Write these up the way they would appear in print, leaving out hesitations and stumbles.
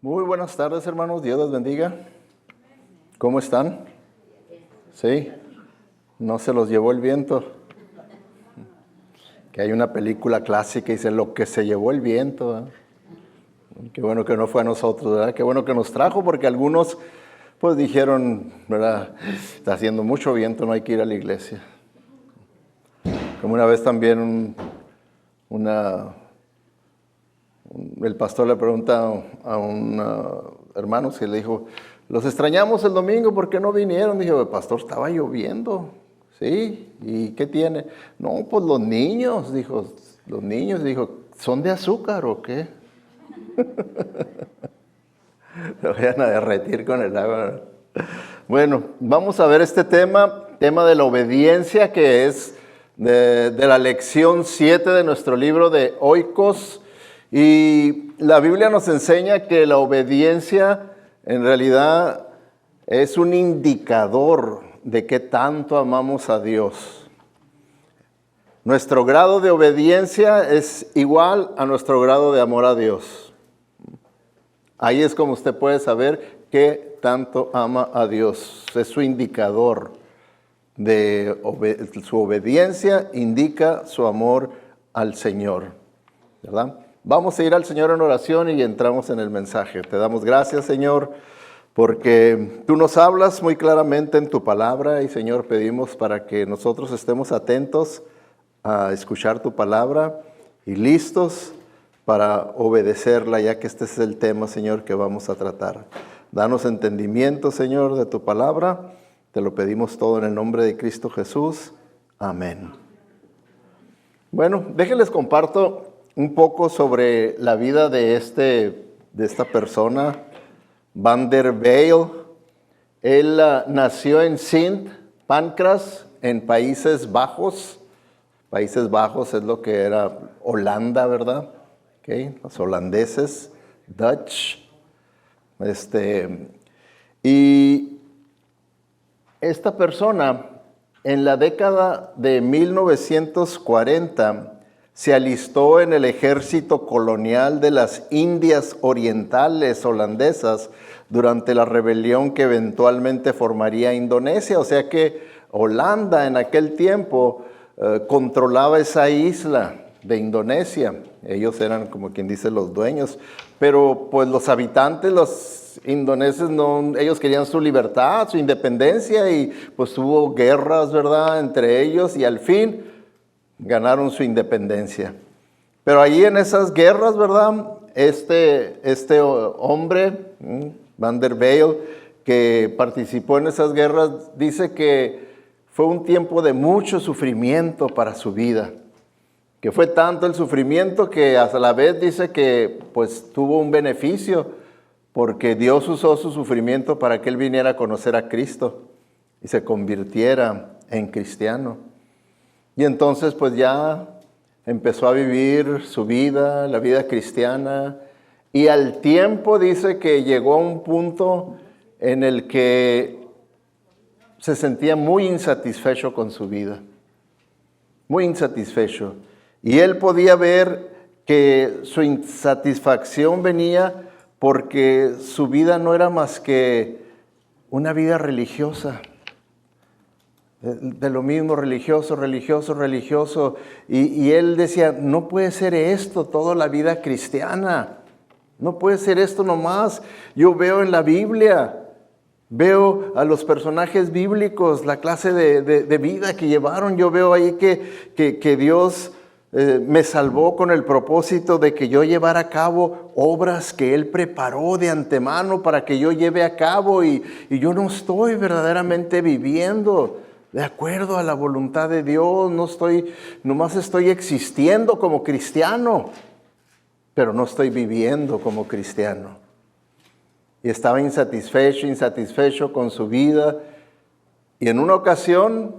Muy buenas tardes, hermanos. Dios les bendiga. ¿Cómo están? ¿Sí? ¿No se los llevó el viento? Que hay una película clásica y dice, lo que se llevó el viento, ¿verdad? Qué bueno que no fue a nosotros, ¿verdad? Qué bueno que nos trajo, porque algunos pues dijeron, ¿verdad? Está haciendo mucho viento, no hay que ir a la iglesia. Como una vez también el pastor le pregunta a un hermano que le dijo, los extrañamos el domingo, ¿por qué no vinieron? Dijo, el pastor, estaba lloviendo. ¿Sí? ¿Y qué tiene? No, pues los niños, dijo, ¿son de azúcar o qué? Se vayan a derretir con el agua. Bueno, vamos a ver este tema de la obediencia, que es de la lección 7 de nuestro libro de Oikos. Y la Biblia nos enseña que la obediencia en realidad es un indicador de qué tanto amamos a Dios. Nuestro grado de obediencia es igual a nuestro grado de amor a Dios. Ahí es como usted puede saber qué tanto ama a Dios. Es su indicador de su obediencia, indica su amor al Señor, ¿verdad? Vamos a ir al Señor en oración y entramos en el mensaje. Te damos gracias, Señor, porque tú nos hablas muy claramente en tu palabra y, Señor, pedimos para que nosotros estemos atentos a escuchar tu palabra y listos para obedecerla, ya que este es el tema, Señor, que vamos a tratar. Danos entendimiento, Señor, de tu palabra. Te lo pedimos todo en el nombre de Cristo Jesús. Amén. Bueno, déjenles comparto un poco sobre la vida de esta persona, Van der Bijl. Él nació en Sint, Pancras, en Países Bajos. Países Bajos es lo que era Holanda, ¿verdad? Okay. Los holandeses, Dutch. Y esta persona, en la década de 1940, se alistó en el ejército colonial de las Indias Orientales holandesas durante la rebelión que eventualmente formaría Indonesia. O sea que Holanda en aquel tiempo controlaba esa isla de Indonesia. Ellos eran, como quien dice, los dueños. Pero pues los habitantes, los indoneses, ellos querían su libertad, su independencia, y pues hubo guerras, ¿verdad?, entre ellos, y al fin ganaron su independencia. Pero allí en esas guerras, ¿verdad?, este hombre, Van der Bijl, que participó en esas guerras, dice que fue un tiempo de mucho sufrimiento para su vida. Que fue tanto el sufrimiento que a la vez dice que pues tuvo un beneficio, porque Dios usó su sufrimiento para que él viniera a conocer a Cristo y se convirtiera en cristiano. Y entonces pues ya empezó a vivir su vida, la vida cristiana, y al tiempo dice que llegó a un punto en el que se sentía muy insatisfecho con su vida, muy insatisfecho. Y él podía ver que su insatisfacción venía porque su vida no era más que una vida religiosa. De lo mismo, religioso. Y él decía, no puede ser esto toda la vida cristiana. No puede ser esto nomás. Yo veo en la Biblia, veo a los personajes bíblicos, la clase de vida que llevaron. Yo veo ahí que Dios me salvó con el propósito de que yo llevara a cabo obras que Él preparó de antemano para que yo lleve a cabo, y yo no estoy verdaderamente viviendo de acuerdo a la voluntad de Dios. Nomás estoy existiendo como cristiano, pero no estoy viviendo como cristiano. Y estaba insatisfecho con su vida. Y en una ocasión,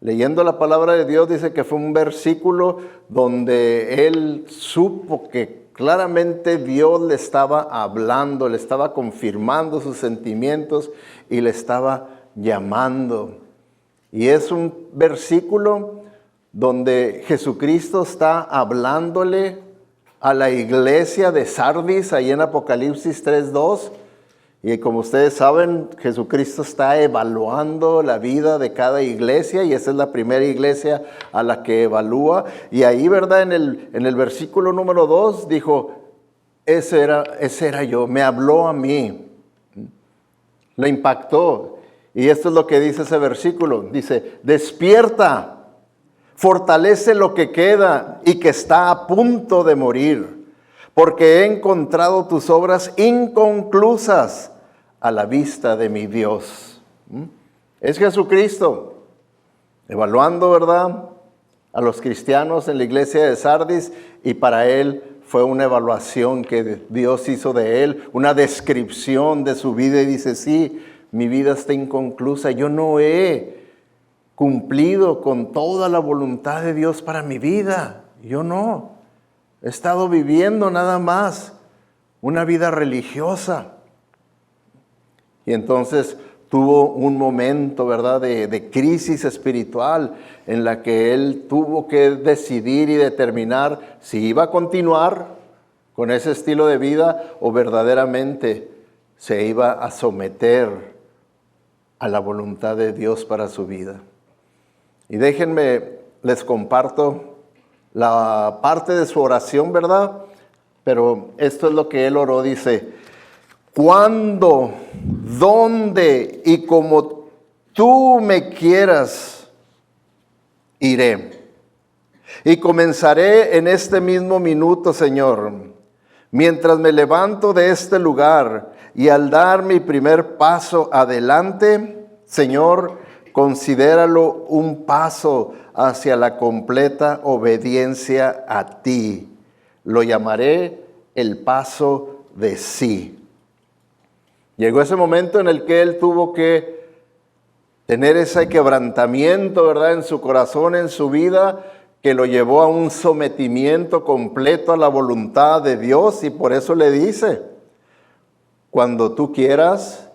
leyendo la palabra de Dios, dice que fue un versículo donde él supo que claramente Dios le estaba hablando, le estaba confirmando sus sentimientos y le estaba llamando. Y es un versículo donde Jesucristo está hablándole a la iglesia de Sardis, ahí en Apocalipsis 3:2. Y como ustedes saben, Jesucristo está evaluando la vida de cada iglesia y esa es la primera iglesia a la que evalúa. Y ahí, ¿verdad? En el versículo número 2 dijo, ese era yo, me habló a mí, le impactó. Y esto es lo que dice ese versículo, dice, despierta, fortalece lo que queda y que está a punto de morir, porque he encontrado tus obras inconclusas a la vista de mi Dios. Es Jesucristo evaluando, ¿verdad?, a los cristianos en la iglesia de Sardis, y para él fue una evaluación que Dios hizo de él, una descripción de su vida, y dice, sí, mi vida está inconclusa, yo no he cumplido con toda la voluntad de Dios para mi vida, yo no, he estado viviendo nada más una vida religiosa. Y entonces tuvo un momento, ¿verdad?, de crisis espiritual en la que él tuvo que decidir y determinar si iba a continuar con ese estilo de vida o verdaderamente se iba a someter a la voluntad de Dios para su vida. Y déjenme, les comparto la parte de su oración, ¿verdad? Pero esto es lo que él oró, dice, cuando, dónde y como tú me quieras, iré. Y comenzaré en este mismo minuto, Señor, mientras me levanto de este lugar y al dar mi primer paso adelante, Señor, considéralo un paso hacia la completa obediencia a ti. Lo llamaré el paso de sí. Llegó ese momento en el que él tuvo que tener ese quebrantamiento, ¿verdad?, en su corazón, en su vida, que lo llevó a un sometimiento completo a la voluntad de Dios, y por eso le dice, cuando tú quieras,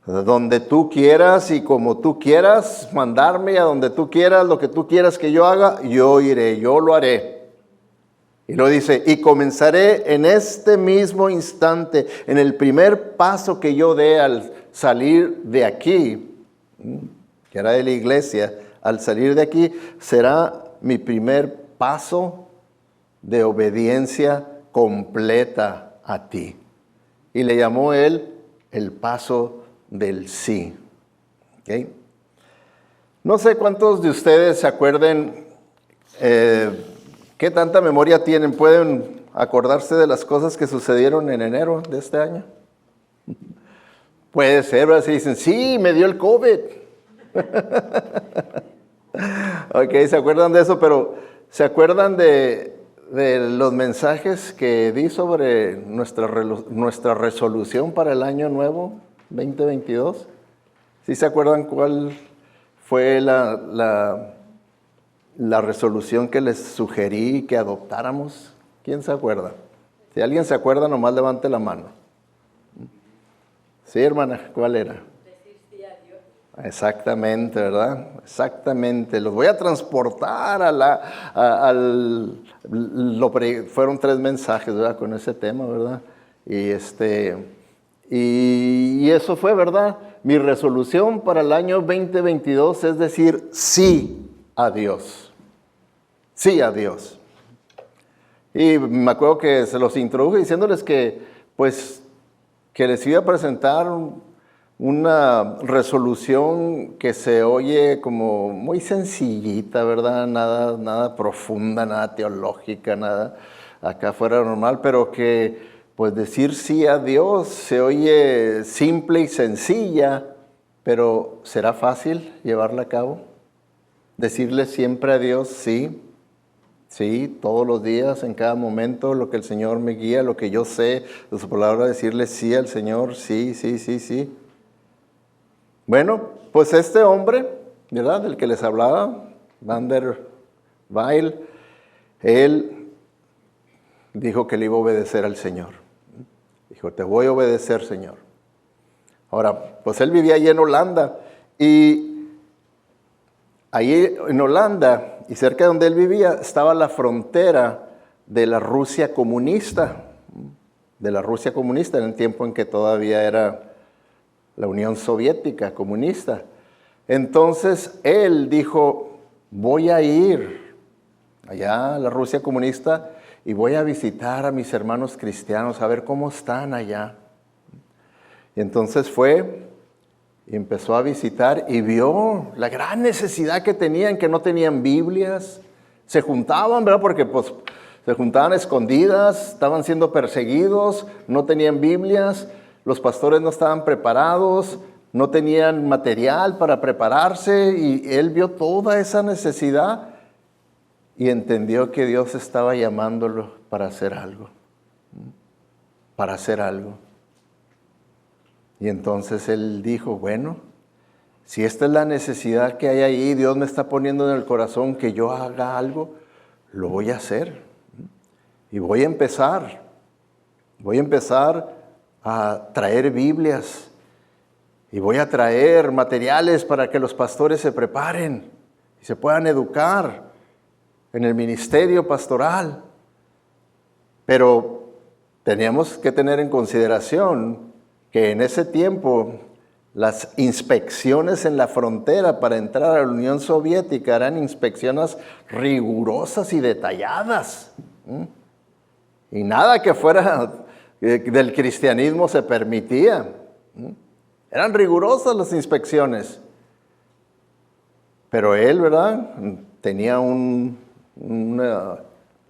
donde tú quieras y como tú quieras, mandarme a donde tú quieras, lo que tú quieras que yo haga, yo iré, yo lo haré. Y lo dice, y comenzaré en este mismo instante, en el primer paso que yo dé al salir de aquí, que era de la iglesia, al salir de aquí, será mi primer paso de obediencia completa a ti. Y le llamó él el paso del sí. ¿Okay? No sé cuántos de ustedes se acuerden, ¿qué tanta memoria tienen? ¿Pueden acordarse de las cosas que sucedieron en enero de este año? Puede ser, ¿verdad? Si dicen, sí, me dio el COVID. Ok, ¿se acuerdan de eso? Pero ¿se acuerdan de los mensajes que di sobre nuestra resolución para el año nuevo 2022? ¿Sí se acuerdan cuál fue la resolución que les sugerí que adoptáramos? ¿Quién se acuerda? Si alguien se acuerda, nomás levante la mano. Sí, hermana, ¿cuál era? Decir sí a Dios. Exactamente, ¿verdad? Exactamente. Los voy a transportar fueron 3 mensajes, ¿verdad?, con ese tema, ¿verdad? Y eso fue, ¿verdad? Mi resolución para el año 2022 es decir sí a Dios. Sí a Dios. Y me acuerdo que se los introduje diciéndoles que, pues, que les iba a presentar una resolución que se oye como muy sencillita, ¿verdad? Nada profunda, nada teológica, nada acá fuera normal, pero que pues decir sí a Dios se oye simple y sencilla, pero ¿será fácil llevarla a cabo? Decirle siempre a Dios sí. Sí, todos los días, en cada momento, lo que el Señor me guía, lo que yo sé de su palabra, decirle sí al Señor, sí, sí, sí, sí. Bueno, pues este hombre, ¿verdad?, del que les hablaba, Van der Waal, él dijo que le iba a obedecer al Señor. Dijo, te voy a obedecer, Señor. Ahora, pues él vivía allí en Holanda, y ahí en Holanda, y cerca de donde él vivía, estaba la frontera de la Rusia comunista, en el tiempo en que todavía era la Unión Soviética comunista. Entonces él dijo, voy a ir allá a la Rusia comunista y voy a visitar a mis hermanos cristianos, a ver cómo están allá. Y entonces fue y empezó a visitar y vio la gran necesidad que tenían, que no tenían Biblias. Se juntaban, ¿verdad? Porque pues se juntaban escondidas, estaban siendo perseguidos, no tenían Biblias, los pastores no estaban preparados, no tenían material para prepararse, y él vio toda esa necesidad y entendió que Dios estaba llamándolo para hacer algo, Y entonces él dijo, bueno, si esta es la necesidad que hay ahí, Dios me está poniendo en el corazón que yo haga algo, lo voy a hacer. Y voy a empezar a traer Biblias y voy a traer materiales para que los pastores se preparen y se puedan educar en el ministerio pastoral. Pero teníamos que tener en consideración que en ese tiempo las inspecciones en la frontera para entrar a la Unión Soviética eran inspecciones rigurosas y detalladas. Y nada que fuera del cristianismo se permitía. Eran rigurosas las inspecciones. Pero él, ¿verdad? Tenía un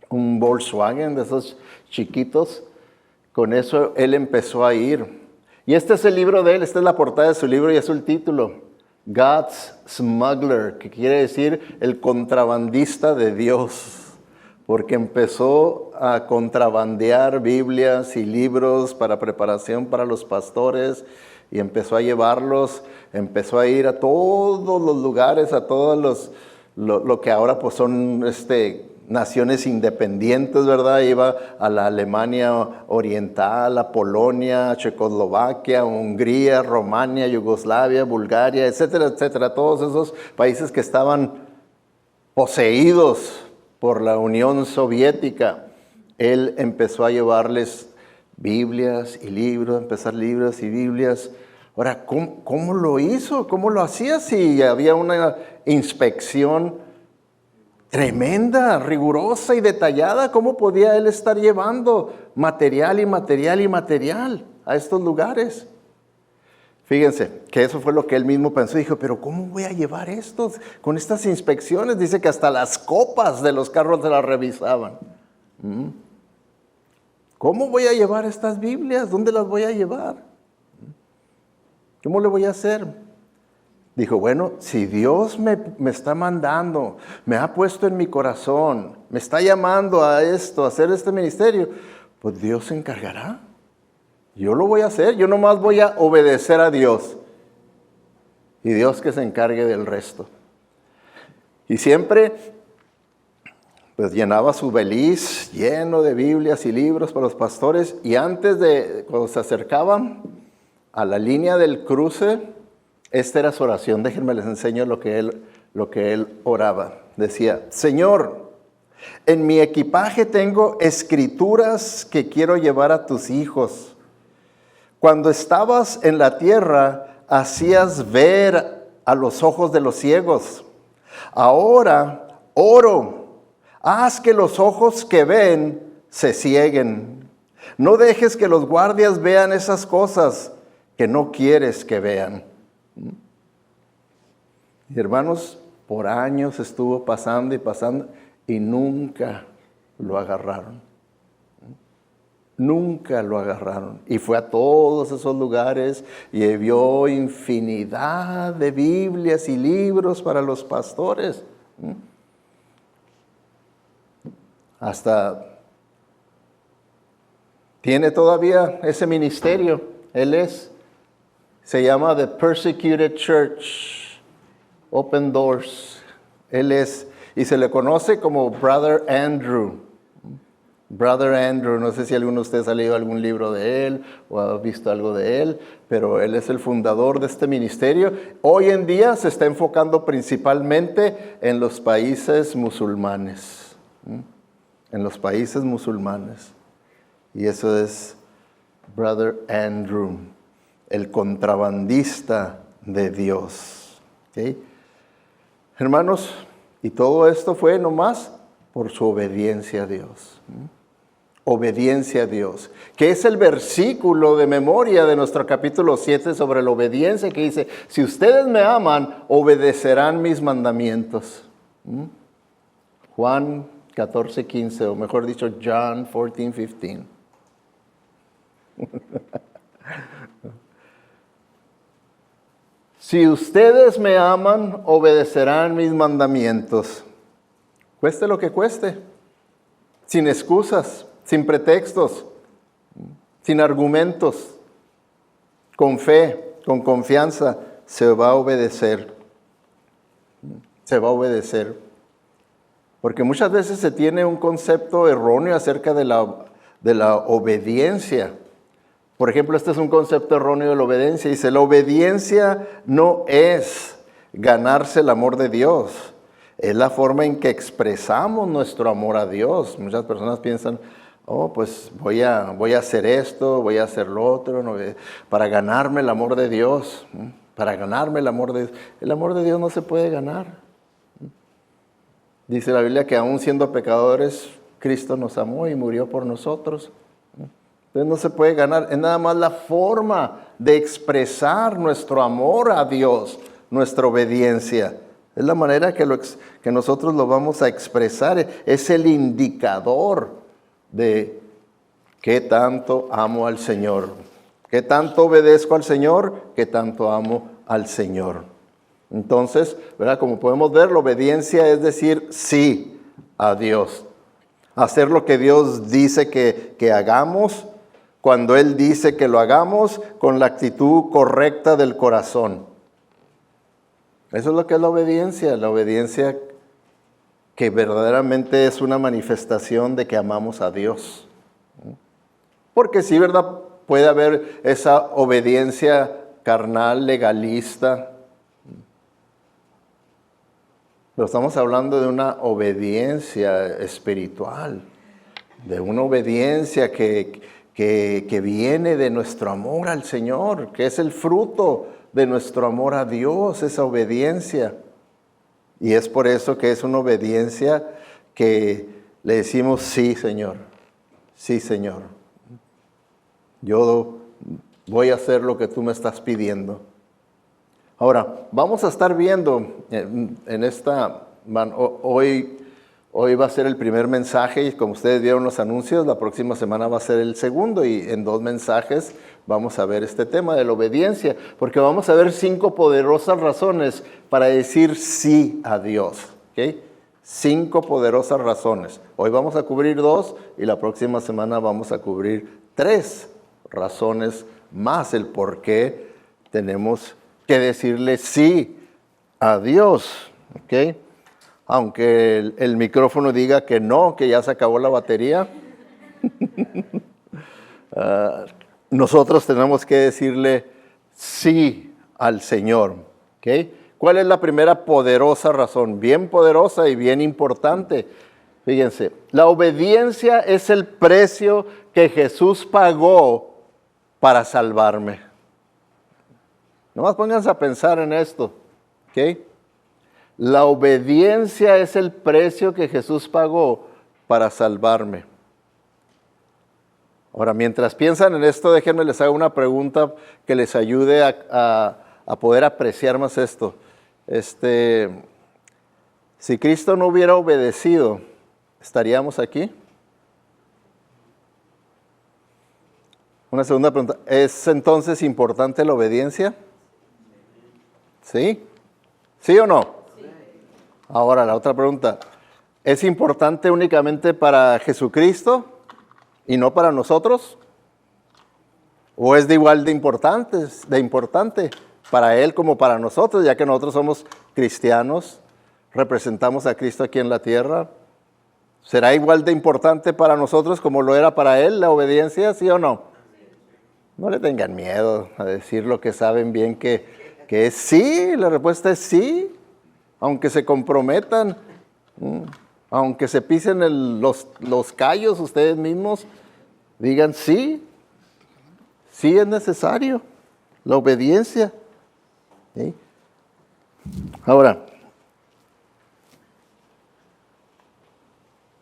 Volkswagen de esos chiquitos. Con eso él empezó a ir. Y este es el libro de él, esta es la portada de su libro y es el título. God's Smuggler, que quiere decir el contrabandista de Dios. Porque empezó a contrabandear Biblias y libros para preparación para los pastores y empezó a llevarlos, empezó a ir a todos los lugares, a todos lo que ahora pues son naciones independientes, ¿verdad? Iba a la Alemania Oriental, a Polonia, a Checoslovaquia, Hungría, Rumania, Yugoslavia, Bulgaria, etcétera, etcétera. Todos esos países que estaban poseídos por la Unión Soviética. Él empezó a llevarles Biblias y libros, empezar libros y Biblias. Ahora, ¿cómo lo hizo? ¿Cómo lo hacía si había una inspección tremenda, rigurosa y detallada? ¿Cómo podía él estar llevando material a estos lugares? Fíjense que eso fue lo que él mismo pensó. Dijo, pero ¿cómo voy a llevar esto con estas inspecciones? Dice que hasta las copas de los carros se las revisaban. ¿Cómo voy a llevar estas Biblias? ¿Dónde las voy a llevar? ¿Cómo le voy a hacer? Dijo, bueno, si Dios me está mandando, me ha puesto en mi corazón, me está llamando a esto, a hacer este ministerio, pues Dios se encargará. Yo lo voy a hacer, yo nomás voy a obedecer a Dios. Y Dios que se encargue del resto. Y siempre, pues llenaba su beliz lleno de Biblias y libros para los pastores. Y cuando se acercaban a la línea del cruce, esta era su oración. Déjenme les enseño lo que él oraba. Decía, Señor, en mi equipaje tengo escrituras que quiero llevar a tus hijos. Cuando estabas en la tierra, hacías ver a los ojos de los ciegos. Ahora oro, haz que los ojos que ven se cieguen. No dejes que los guardias vean esas cosas que no quieres que vean. Y hermanos, por años estuvo pasando y nunca lo agarraron. Nunca lo agarraron. Y fue a todos esos lugares y vio infinidad de Biblias y libros para los pastores. Hasta tiene todavía ese ministerio. Se llama The Persecuted Church, Open Doors. Y se le conoce como Brother Andrew. Brother Andrew, no sé si alguno de ustedes ha leído algún libro de él o ha visto algo de él, pero él es el fundador de este ministerio. Hoy en día se está enfocando principalmente en los países musulmanes. en los países musulmanes. Y eso es Brother Andrew, el contrabandista de Dios. ¿Okay? Hermanos, y todo esto fue nomás por su obediencia a Dios. Obediencia a Dios, que es el versículo de memoria de nuestro capítulo 7 sobre la obediencia, que dice, si ustedes me aman, obedecerán mis mandamientos. Juan 14:15, o mejor dicho, John 14:15. Si ustedes me aman, obedecerán mis mandamientos. Cueste lo que cueste, sin excusas, sin pretextos, sin argumentos, con fe, con confianza, se va a obedecer. Se va a obedecer. Porque muchas veces se tiene un concepto erróneo acerca de la obediencia. Por ejemplo, este es un concepto erróneo de la obediencia. Dice, la obediencia no es ganarse el amor de Dios. Es la forma en que expresamos nuestro amor a Dios. Muchas personas piensan, oh, pues voy a hacer esto, voy a hacer lo otro, ¿no? Para ganarme el amor de Dios. Para ganarme el amor de Dios. El amor de Dios no se puede ganar. Dice la Biblia que aún siendo pecadores, Cristo nos amó y murió por nosotros. Entonces no se puede ganar. Es nada más la forma de expresar nuestro amor a Dios, nuestra obediencia. Es la manera que nosotros lo vamos a expresar. Es el indicador de qué tanto amo al Señor. Qué tanto obedezco al Señor, qué tanto amo al Señor. Entonces, ¿verdad? Como podemos ver, la obediencia es decir sí a Dios. Hacer lo que Dios dice que hagamos, cuando Él dice que lo hagamos, con la actitud correcta del corazón. Eso es lo que es la obediencia que verdaderamente es una manifestación de que amamos a Dios. Porque sí, ¿verdad? Puede haber esa obediencia carnal, legalista. Pero estamos hablando de una obediencia espiritual, de una obediencia que viene de nuestro amor al Señor, que es el fruto de nuestro amor a Dios, esa obediencia. Y es por eso que es una obediencia que le decimos, sí, Señor, sí, Señor. Yo voy a hacer lo que tú me estás pidiendo. Ahora, vamos a estar viendo en esta, hoy va a ser el primer mensaje y como ustedes vieron los anuncios, la próxima semana va a ser el segundo y en 2 mensajes vamos a ver este tema de la obediencia, porque vamos a ver 5 poderosas razones para decir sí a Dios, ¿ok? 5 poderosas razones. Hoy vamos a cubrir 2 y la próxima semana vamos a cubrir 3 razones más el por qué tenemos que decirle sí a Dios, ¿ok? Aunque el micrófono diga que no, que ya se acabó la batería, nosotros tenemos que decirle sí al Señor, ¿ok? ¿Cuál es la primera poderosa razón? Bien poderosa y bien importante. Fíjense, la obediencia es el precio que Jesús pagó para salvarme. Nomás pónganse a pensar en esto, ¿ok? La obediencia es el precio que Jesús pagó para salvarme. Ahora, mientras piensan en esto, déjenme les hago una pregunta que les ayude a poder apreciar más esto. Si Cristo no hubiera obedecido, ¿estaríamos aquí? Una segunda pregunta, ¿es entonces importante la obediencia? ¿Sí? ¿Sí o no? Sí. Ahora, la otra pregunta, ¿es importante únicamente para Jesucristo y no para nosotros? ¿O es de igual de importante para Él como para nosotros, ya que nosotros somos cristianos, representamos a Cristo aquí en la tierra? ¿Será igual de importante para nosotros como lo era para Él la obediencia, sí o no? No le tengan miedo a decir lo que saben bien que es sí, la respuesta es sí, aunque se comprometan. Aunque se pisen los callos ustedes mismos, digan sí, sí es necesario la obediencia. ¿Sí? Ahora,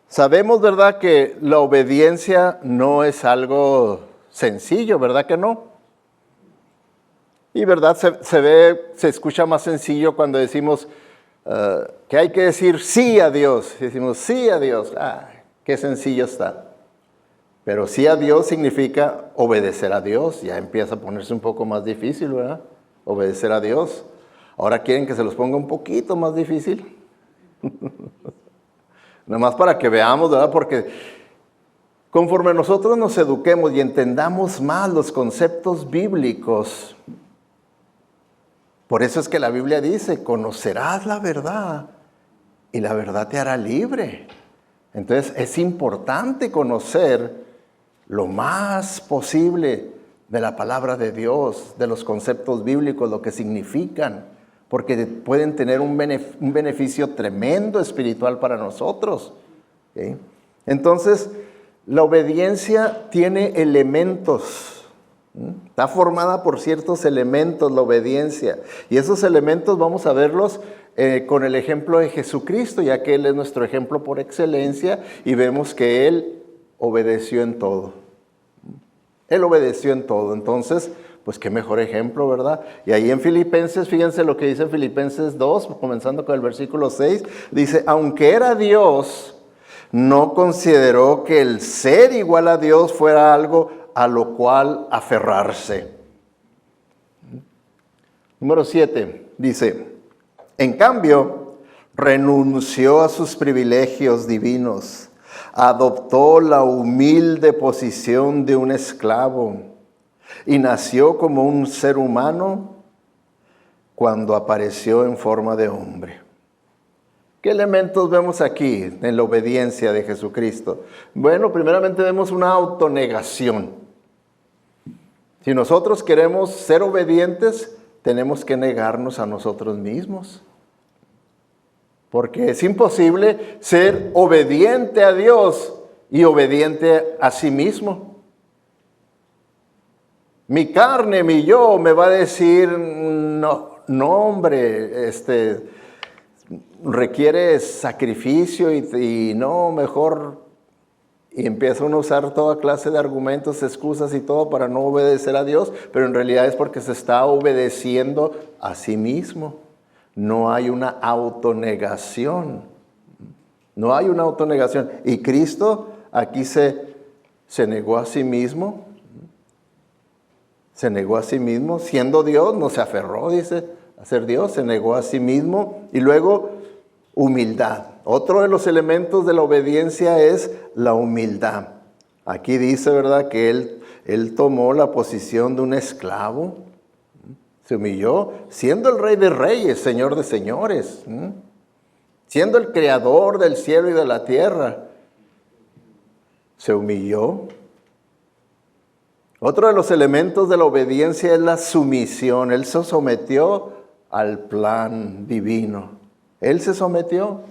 sabemos, ¿verdad?, que la obediencia no es algo sencillo, ¿verdad que no? Y verdad, se escucha más sencillo cuando decimos que hay que decir sí a Dios. Decimos sí a Dios. Qué sencillo está. Pero sí a Dios significa obedecer a Dios. Ya empieza a ponerse un poco más difícil, ¿verdad? Obedecer a Dios. Ahora quieren que se los ponga un poquito más difícil. Nada más para que veamos, ¿verdad? Porque conforme nosotros nos eduquemos y entendamos más los conceptos bíblicos, por eso es que la Biblia dice, conocerás la verdad y la verdad te hará libre. Entonces es importante conocer lo más posible de la palabra de Dios, de los conceptos bíblicos, lo que significan, porque pueden tener un beneficio tremendo espiritual para nosotros. ¿Sí? Entonces, la obediencia tiene elementos. Está formada por ciertos elementos la obediencia. Y esos elementos vamos a verlos con el ejemplo de Jesucristo, ya que Él es nuestro ejemplo por excelencia y vemos que Él obedeció en todo. Él obedeció en todo. Entonces, pues qué mejor ejemplo, ¿verdad? Y ahí en Filipenses, fíjense lo que dice en Filipenses 2, comenzando con el versículo 6, dice, aunque era Dios, no consideró que el ser igual a Dios fuera algo a lo cual aferrarse. Número 7, dice, en cambio, renunció a sus privilegios divinos, adoptó la humilde posición de un esclavo y nació como un ser humano cuando apareció en forma de hombre. ¿Qué elementos vemos aquí en la obediencia de Jesucristo? Bueno, primeramente vemos una autonegación. Si nosotros queremos ser obedientes, tenemos que negarnos a nosotros mismos. Porque es imposible ser obediente a Dios y obediente a sí mismo. Mi carne, mi yo, me va a decir, no hombre, requiere sacrificio y no, mejor. Y empieza uno a usar toda clase de argumentos, excusas y todo para no obedecer a Dios, pero en realidad es porque se está obedeciendo a sí mismo. No hay una autonegación. No hay una autonegación. Y Cristo aquí se negó a sí mismo. Se negó a sí mismo. Siendo Dios, no se aferró, dice, a ser Dios. Se negó a sí mismo. Y luego, humildad. Otro de los elementos de la obediencia es la humildad. Aquí dice, ¿verdad?, que él tomó la posición de un esclavo. Se humilló, siendo el Rey de Reyes, Señor de Señores. Siendo el Creador del cielo y de la tierra. Se humilló. Otro de los elementos de la obediencia es la sumisión. Él se sometió al plan divino. Él se sometió.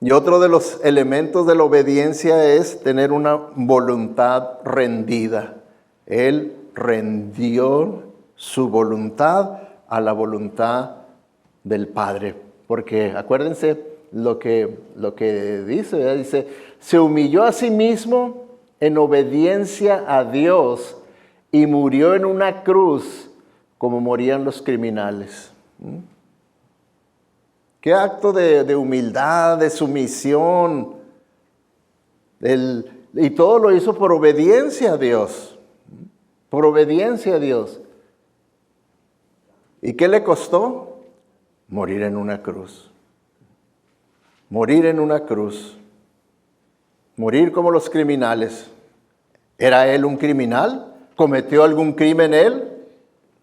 Y otro de los elementos de la obediencia es tener una voluntad rendida. Él rendió su voluntad a la voluntad del Padre. Porque acuérdense lo que dice, ¿verdad? Dice, se humilló a sí mismo en obediencia a Dios y murió en una cruz como morían los criminales. Qué acto de humildad, de sumisión. Y todo lo hizo por obediencia a Dios. Por obediencia a Dios. ¿Y qué le costó? Morir en una cruz. Morir en una cruz. Morir como los criminales. ¿Era él un criminal? ¿Cometió algún crimen él?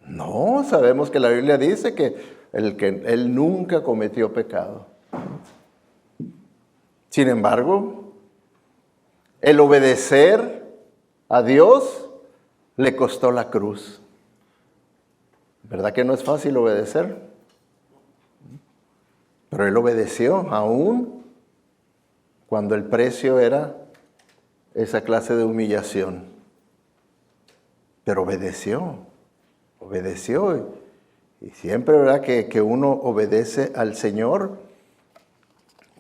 No, sabemos que la Biblia dice que él nunca cometió pecado. Sin embargo, el obedecer a Dios le costó la cruz. ¿Verdad que no es fácil obedecer? Pero él obedeció aún cuando el precio era esa clase de humillación. Pero obedeció. Y siempre, ¿verdad?, que uno obedece al Señor,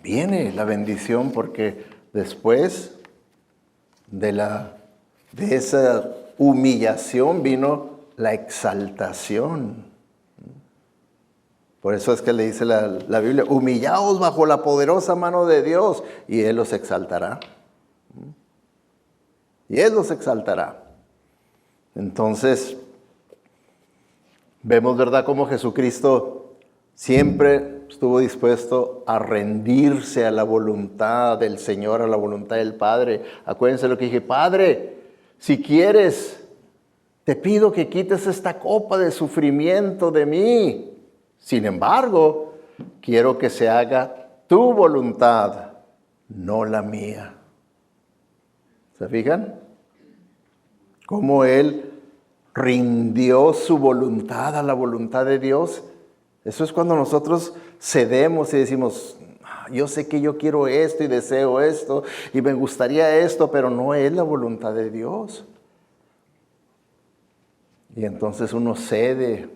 viene la bendición, porque después de esa humillación vino la exaltación. Por eso es que le dice la Biblia, humillaos bajo la poderosa mano de Dios y Él los exaltará. Y Él los exaltará. Entonces, vemos, ¿verdad?, cómo Jesucristo siempre estuvo dispuesto a rendirse a la voluntad del Señor, a la voluntad del Padre. Acuérdense lo que dije: Padre, si quieres, te pido que quites esta copa de sufrimiento de mí. Sin embargo, quiero que se haga tu voluntad, no la mía. ¿Se fijan? Cómo Él rindió su voluntad a la voluntad de Dios. Eso es cuando nosotros cedemos y decimos: yo sé que yo quiero esto y deseo esto y me gustaría esto, pero no es la voluntad de Dios. Y entonces uno cede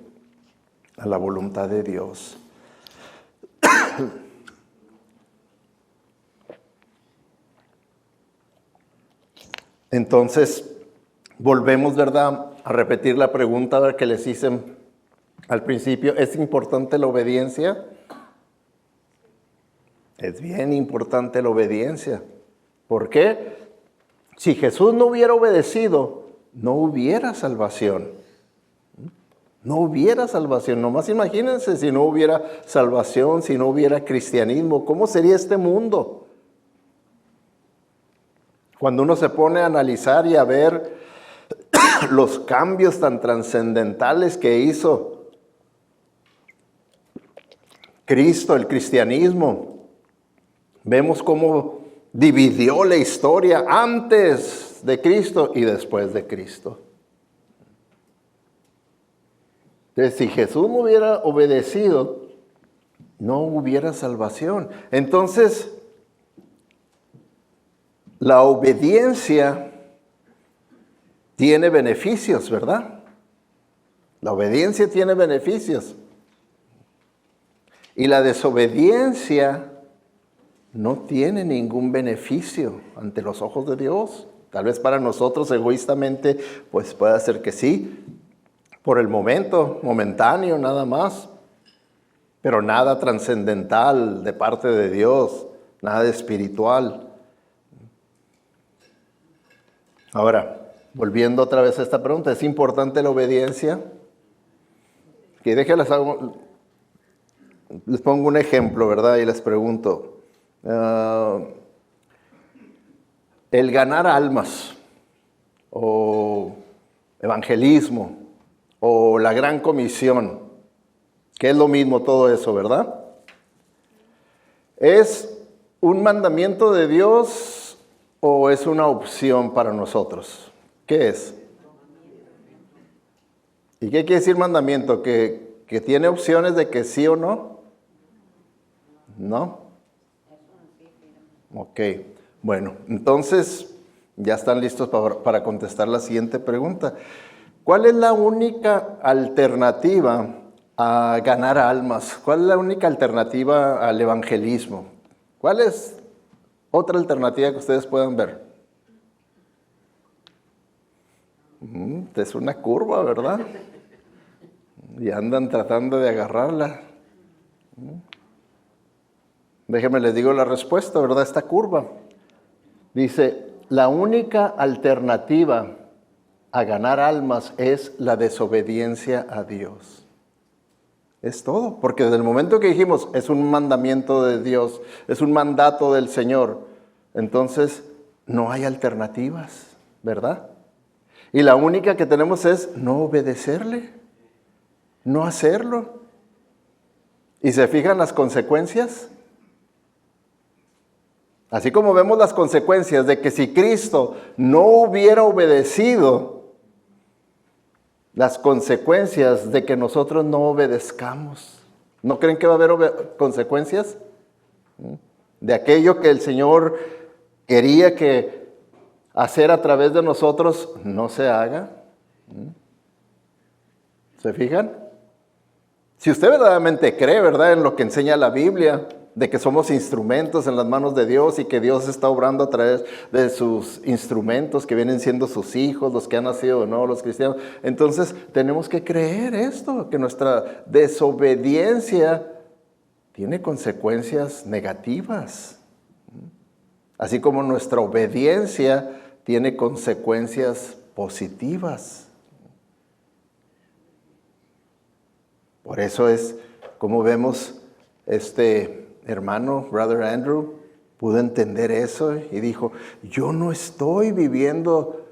a la voluntad de Dios. Entonces, volvemos, ¿verdad?, a repetir la pregunta que les hice al principio. ¿Es importante la obediencia? Es bien importante la obediencia. ¿Por qué? Si Jesús no hubiera obedecido, no hubiera salvación. No hubiera salvación. Nomás imagínense si no hubiera salvación, si no hubiera cristianismo. ¿Cómo sería este mundo? Cuando uno se pone a analizar y a ver los cambios tan trascendentales que hizo Cristo, el cristianismo, vemos cómo dividió la historia antes de Cristo y después de Cristo. Entonces, si Jesús no hubiera obedecido, no hubiera salvación. Entonces, la obediencia tiene beneficios, ¿verdad? La obediencia tiene beneficios. Y la desobediencia no tiene ningún beneficio ante los ojos de Dios. Tal vez para nosotros egoístamente, pues puede ser que sí, por el momento, momentáneo nada más, pero nada trascendental de parte de Dios, nada espiritual. Ahora, volviendo otra vez a esta pregunta, ¿es importante la obediencia? Que les pongo un ejemplo, ¿verdad? Y les pregunto, el ganar almas, o evangelismo, o la gran comisión, que es lo mismo todo eso, ¿verdad? ¿Es un mandamiento de Dios o es una opción para nosotros? ¿Qué es? ¿Y qué quiere decir mandamiento? ¿Que tiene opciones de que sí o no? ¿No? Ok, bueno, entonces ya están listos para contestar la siguiente pregunta. ¿Cuál es la única alternativa a ganar almas? ¿Cuál es la única alternativa al evangelismo? ¿Cuál es otra alternativa que ustedes puedan ver? Es una curva, ¿verdad? Y andan tratando de agarrarla. Déjenme les digo la respuesta, ¿verdad? Esta curva. Dice, la única alternativa a ganar almas es la desobediencia a Dios. Es todo, porque desde el momento que dijimos es un mandamiento de Dios, es un mandato del Señor, entonces no hay alternativas, ¿verdad? Y la única que tenemos es no obedecerle, no hacerlo. ¿Y se fijan las consecuencias? Así como vemos las consecuencias de que si Cristo no hubiera obedecido, las consecuencias de que nosotros no obedezcamos. ¿No creen que va a haber consecuencias? de aquello que el Señor quería que hacer a través de nosotros no se haga. ¿Se fijan? Si usted verdaderamente cree, ¿verdad?, en lo que enseña la Biblia, de que somos instrumentos en las manos de Dios y que Dios está obrando a través de sus instrumentos que vienen siendo sus hijos, los que han nacido de nuevo, los cristianos, entonces tenemos que creer esto, que nuestra desobediencia tiene consecuencias negativas, así como nuestra obediencia tiene consecuencias positivas. Por eso es como vemos este hermano, Brother Andrew, pudo entender eso y dijo, yo no estoy viviendo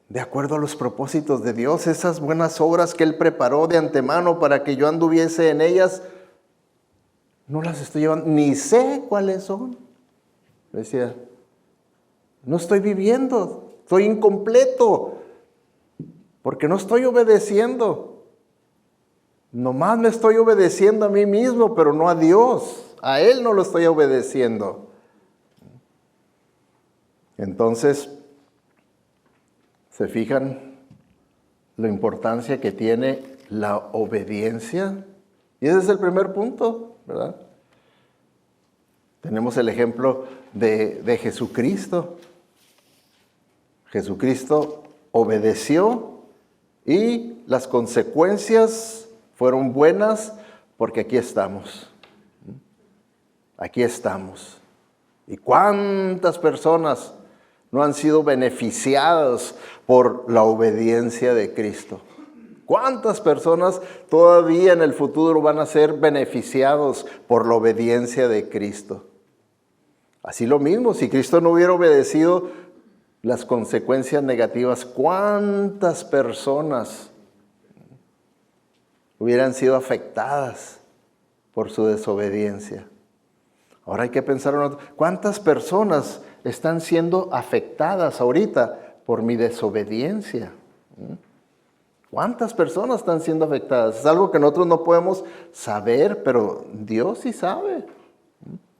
de acuerdo a los propósitos de Dios. Esas buenas obras que Él preparó de antemano para que yo anduviese en ellas, no las estoy llevando, ni sé cuáles son. Decía, no estoy viviendo, estoy incompleto, porque no estoy obedeciendo. Nomás me estoy obedeciendo a mí mismo, pero no a Dios. A Él no lo estoy obedeciendo. Entonces, ¿se fijan la importancia que tiene la obediencia? Y ese es el primer punto, ¿verdad? Tenemos el ejemplo de Jesucristo. Jesucristo obedeció y las consecuencias fueron buenas porque aquí estamos. Aquí estamos. ¿Y cuántas personas no han sido beneficiadas por la obediencia de Cristo? ¿Cuántas personas todavía en el futuro van a ser beneficiados por la obediencia de Cristo? Así lo mismo, si Cristo no hubiera obedecido las consecuencias negativas, ¿cuántas personas hubieran sido afectadas por su desobediencia? Ahora hay que pensar en otro. ¿Cuántas personas están siendo afectadas ahorita por mi desobediencia? ¿Cuántas personas están siendo afectadas? Es algo que nosotros no podemos saber, pero Dios sí sabe.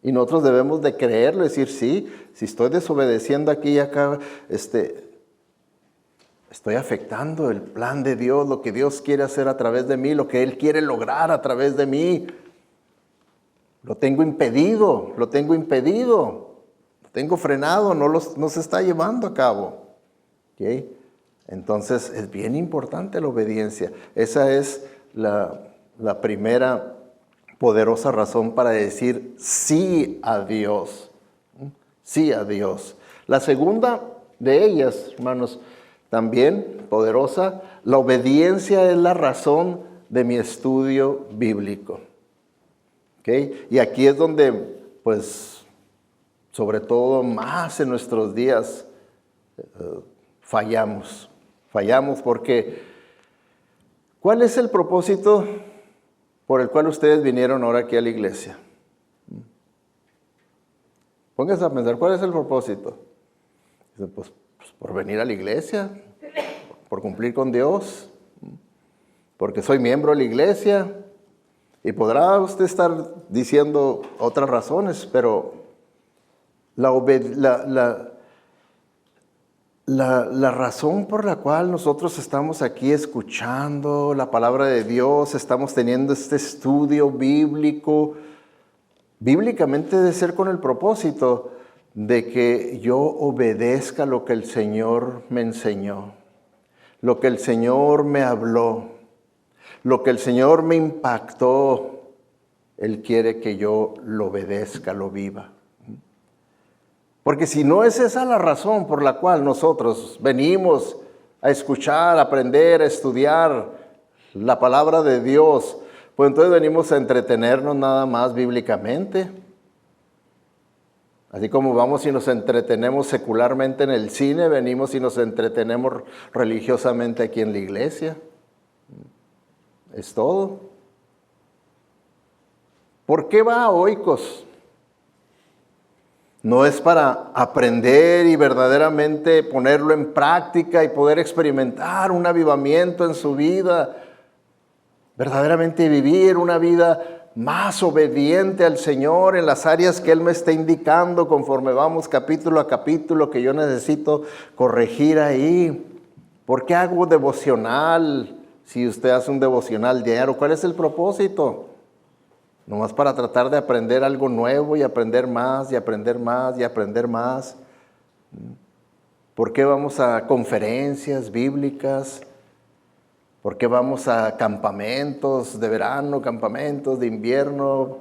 Y nosotros debemos de creerlo, decir, sí, si estoy desobedeciendo aquí y acá, estoy afectando el plan de Dios, lo que Dios quiere hacer a través de mí, lo que Él quiere lograr a través de mí. Lo tengo impedido, lo tengo frenado, no se está llevando a cabo. ¿Okay? Entonces es bien importante la obediencia. Esa es la primera poderosa razón para decir sí a Dios. Sí a Dios. La segunda de ellas, hermanos, también poderosa, la obediencia es la razón de mi estudio bíblico. ¿Okay? Y aquí es donde, pues, sobre todo más en nuestros días, fallamos. Fallamos porque, ¿cuál es el propósito por el cual ustedes vinieron ahora aquí a la iglesia? Pónganse a pensar, ¿cuál es el propósito? Pues por venir a la iglesia, por cumplir con Dios, porque soy miembro de la iglesia. Y podrá usted estar diciendo otras razones, pero la razón por la cual nosotros estamos aquí escuchando la palabra de Dios, estamos teniendo este estudio bíblico, bíblicamente debe ser con el propósito de que yo obedezca lo que el Señor me enseñó, lo que el Señor me habló, lo que el Señor me impactó. Él quiere que yo lo obedezca, lo viva. Porque si no es esa la razón por la cual nosotros venimos a escuchar, a aprender, a estudiar la palabra de Dios, pues entonces venimos a entretenernos nada más bíblicamente. Así como vamos y nos entretenemos secularmente en el cine, venimos y nos entretenemos religiosamente aquí en la iglesia. Es todo. ¿Por qué va a Oikos? No es para aprender y verdaderamente ponerlo en práctica y poder experimentar un avivamiento en su vida, verdaderamente vivir una vida más obediente al Señor en las áreas que Él me está indicando conforme vamos capítulo a capítulo que yo necesito corregir ahí. ¿Por qué hago devocional? Si usted hace un devocional diario, ¿cuál es el propósito? Nomás para tratar de aprender algo nuevo y aprender más y aprender más y aprender más. ¿Por qué vamos a conferencias bíblicas? ¿Por qué vamos a campamentos de verano, campamentos de invierno?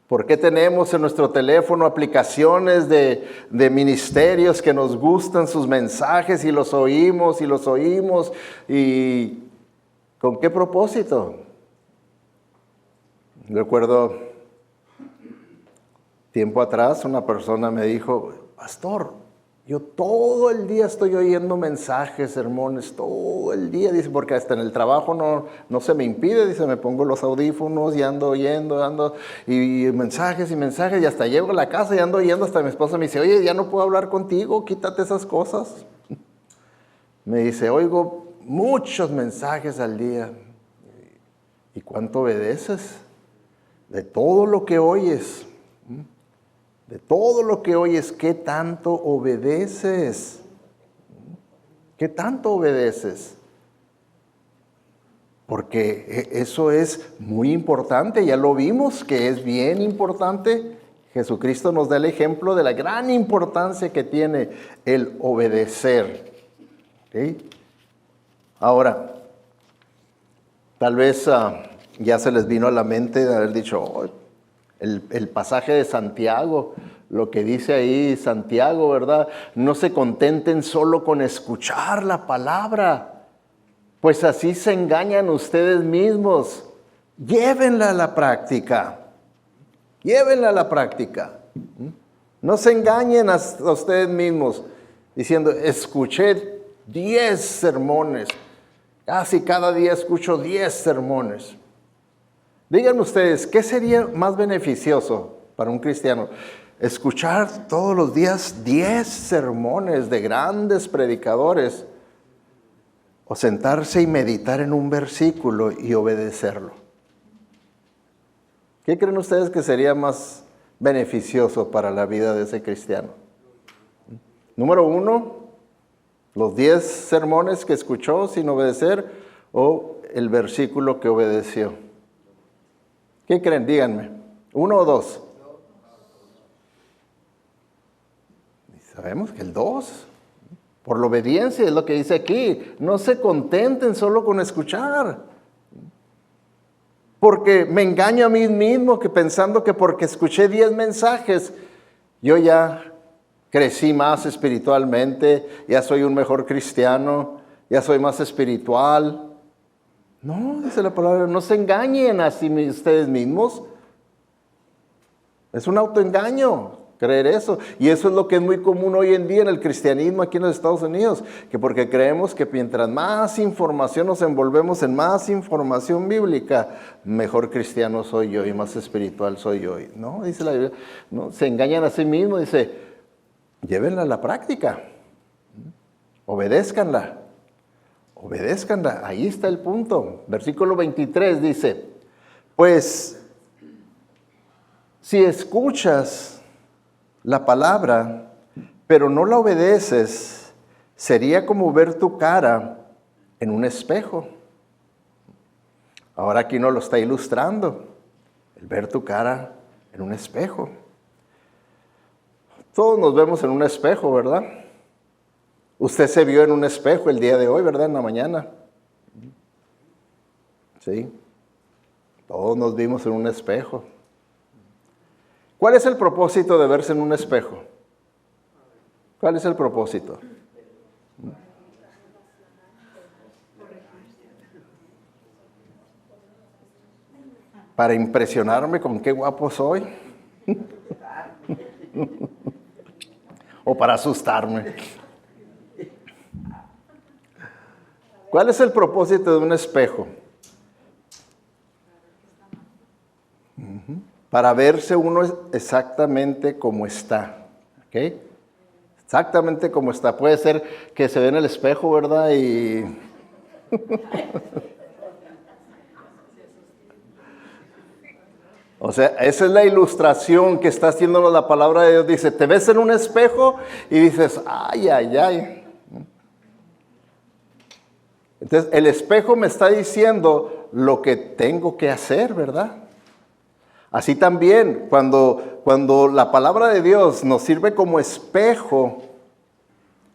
¿Por qué tenemos en nuestro teléfono aplicaciones de ministerios que nos gustan sus mensajes y los oímos y los oímos? ¿Y con qué propósito? Recuerdo tiempo atrás una persona me dijo, pastor, yo todo el día estoy oyendo mensajes, sermones, todo el día, dice, porque hasta en el trabajo no se me impide, dice, me pongo los audífonos y ando oyendo, y mensajes, y hasta llego a la casa y ando oyendo, hasta mi esposa me dice, oye, ya no puedo hablar contigo, quítate esas cosas. Me dice, oigo muchos mensajes al día. ¿Y cuánto obedeces? De todo lo que oyes. De todo lo que oyes, ¿qué tanto obedeces? ¿Qué tanto obedeces? Porque eso es muy importante, ya lo vimos que es bien importante. Jesucristo nos da el ejemplo de la gran importancia que tiene el obedecer. ¿Okay? Ahora, tal vez ya se les vino a la mente de haber dicho, oh, el pasaje de Santiago, lo que dice ahí Santiago, ¿verdad? No se contenten solo con escuchar la palabra, pues así se engañan ustedes mismos. Llévenla a la práctica. Llévenla a la práctica. No se engañen a ustedes mismos diciendo, escuché 10 sermones. Casi cada día escucho 10 sermones. Díganme ustedes, ¿qué sería más beneficioso para un cristiano? ¿Escuchar todos los días 10 sermones de grandes predicadores o sentarse y meditar en un versículo y obedecerlo? ¿Qué creen ustedes que sería más beneficioso para la vida de ese cristiano? Número 1, los 10 sermones que escuchó sin obedecer o el versículo que obedeció. ¿Qué creen? Díganme. 1 o 2. Sabemos que el 2. Por la obediencia es lo que dice aquí. No se contenten solo con escuchar. Porque me engaño a mí mismo que pensando que porque escuché 10 mensajes, yo ya crecí más espiritualmente, ya soy un mejor cristiano, ya soy más espiritual. No, dice la palabra, no se engañen a sí ustedes mismos. Es un autoengaño creer eso. Y eso es lo que es muy común hoy en día en el cristianismo aquí en los Estados Unidos. Que porque creemos que mientras más información nos envolvemos en más información bíblica, mejor cristiano soy yo y más espiritual soy yo. No, dice la Biblia, no, se engañan a sí mismos. Dice, llévenla a la práctica. Obedézcanla. Obedézcanla, ahí está el punto. Versículo 23 dice, pues si escuchas la palabra, pero no la obedeces, sería como ver tu cara en un espejo. Ahora aquí nos lo está ilustrando, el ver tu cara en un espejo. Todos nos vemos en un espejo, ¿verdad? Usted se vio en un espejo el día de hoy, ¿verdad? En la mañana. Sí. Todos nos vimos en un espejo. ¿Cuál es el propósito de verse en un espejo? ¿Cuál es el propósito? ¿Para impresionarme con qué guapo soy? ¿O para asustarme? ¿Cuál es el propósito de un espejo? Para verse uno exactamente como está. ¿Ok? Exactamente como está. Puede ser que se ve en el espejo, ¿verdad? Y O sea, esa es la ilustración que está haciéndonos la palabra de Dios. Dice, te ves en un espejo y dices, ay, ay, ay. Entonces, el espejo me está diciendo lo que tengo que hacer, ¿verdad? Así también, cuando la palabra de Dios nos sirve como espejo,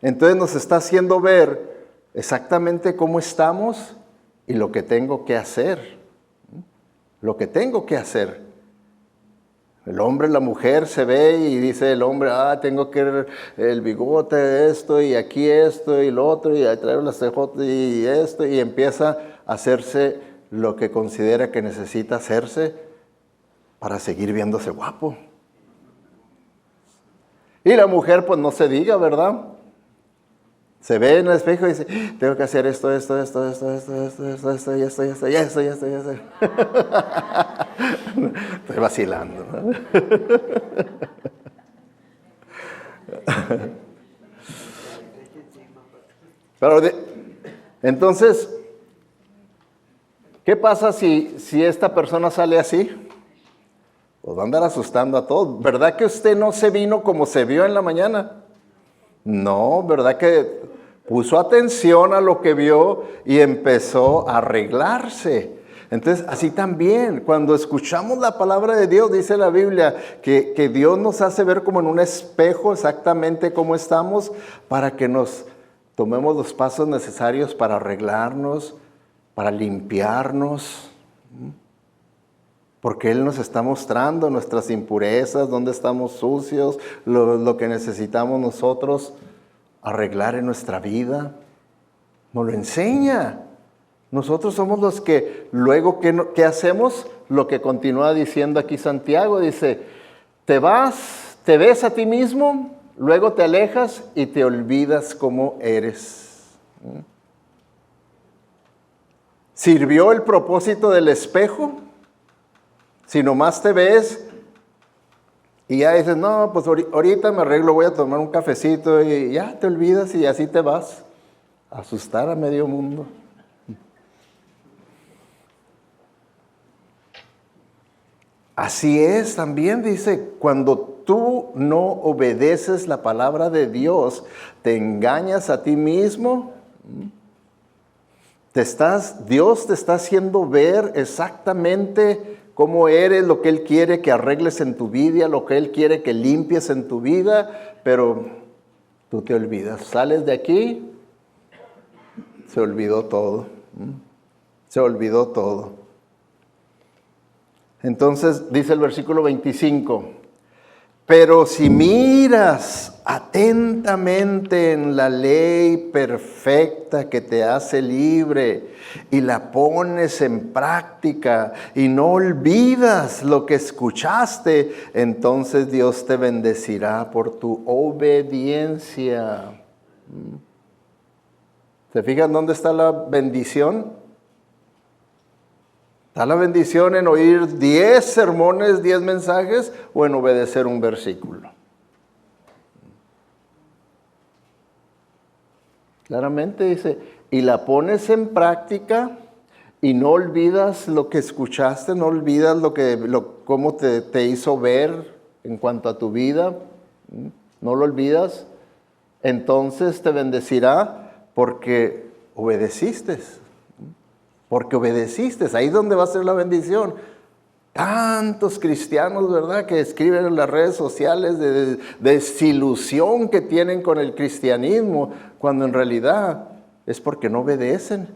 entonces nos está haciendo ver exactamente cómo estamos y lo que tengo que hacer. Lo que tengo que hacer. El hombre, la mujer se ve y dice el hombre, tengo que el bigote, esto y aquí esto y lo otro y ahí traigo las cejotas y esto, y empieza a hacerse lo que considera que necesita hacerse para seguir viéndose guapo. Y la mujer pues no se diga, ¿verdad? Se ve en el espejo y dice, tengo que hacer esto y esto. Estoy vacilando, ¿no? Pero entonces, ¿qué pasa si esta persona sale así? Pues va a andar asustando a todos. ¿Verdad que usted no se vino como se vio en la mañana? No, ¿verdad que puso atención a lo que vio y empezó a arreglarse? Entonces, así también, cuando escuchamos la palabra de Dios, dice la Biblia, que Dios nos hace ver como en un espejo exactamente cómo estamos para que nos tomemos los pasos necesarios para arreglarnos, para limpiarnos. Porque Él nos está mostrando nuestras impurezas, dónde estamos sucios, lo que necesitamos nosotros arreglar en nuestra vida. Nos lo enseña. Nosotros somos los que luego, ¿qué hacemos? Lo que continúa diciendo aquí Santiago, dice, te vas, te ves a ti mismo, luego te alejas y te olvidas cómo eres. ¿Sirvió el propósito del espejo? Si nomás te ves y ya dices, no, pues ahorita me arreglo, voy a tomar un cafecito y ya te olvidas y así te vas a asustar a medio mundo. Así es también, dice, cuando tú no obedeces la palabra de Dios, te engañas a ti mismo, Dios te está haciendo ver exactamente cómo eres, lo que Él quiere que arregles en tu vida, lo que Él quiere que limpies en tu vida, pero tú te olvidas. Sales de aquí, se olvidó todo. Se olvidó todo. Entonces dice el versículo 25, pero si miras atentamente en la ley perfecta que te hace libre y la pones en práctica y no olvidas lo que escuchaste, entonces Dios te bendecirá por tu obediencia. ¿Se fijan dónde está la bendición? ¿Está la bendición en oír 10 sermones, 10 mensajes o en obedecer un versículo? Claramente dice, y la pones en práctica y no olvidas lo que escuchaste, no olvidas cómo te hizo ver en cuanto a tu vida, no lo olvidas, entonces te bendecirá porque obedeciste. Porque obedeciste, ahí es donde va a ser la bendición. Tantos cristianos, ¿verdad?, que escriben en las redes sociales de desilusión que tienen con el cristianismo, cuando en realidad es porque no obedecen.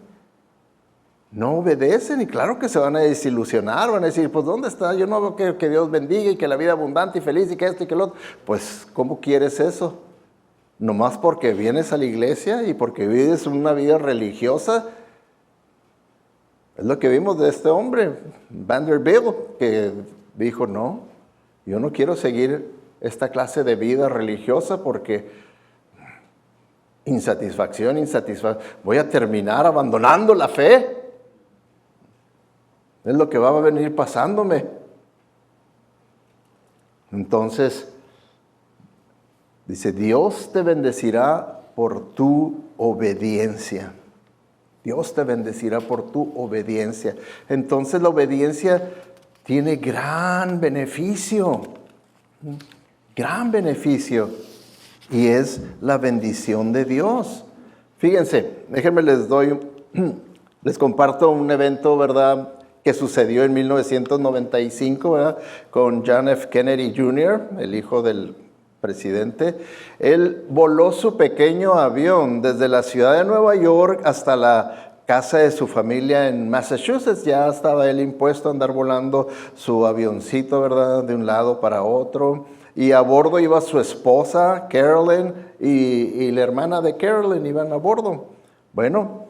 No obedecen y claro que se van a desilusionar, van a decir, pues ¿dónde está? Yo no veo que Dios bendiga y que la vida abundante y feliz y que esto y que lo otro. Pues, ¿cómo quieres eso? ¿Nomás porque vienes a la iglesia y porque vives una vida religiosa? Es lo que vimos de este hombre, Vanderbilt, que dijo, no, yo no quiero seguir esta clase de vida religiosa porque insatisfacción, voy a terminar abandonando la fe. Es lo que va a venir pasándome. Entonces, dice, Dios te bendecirá por tu obediencia. Dios te bendecirá por tu obediencia. Entonces la obediencia tiene gran beneficio, y es la bendición de Dios. Fíjense, déjenme les comparto un evento, ¿verdad?, que sucedió en 1995, ¿verdad?, con John F. Kennedy Jr., el hijo del presidente. Él voló su pequeño avión desde la ciudad de Nueva York hasta la casa de su familia en Massachusetts. Ya estaba él impuesto a andar volando su avioncito, ¿verdad?, de un lado para otro. Y a bordo iba su esposa, Carolyn, y la hermana de Carolyn iban a bordo. Bueno,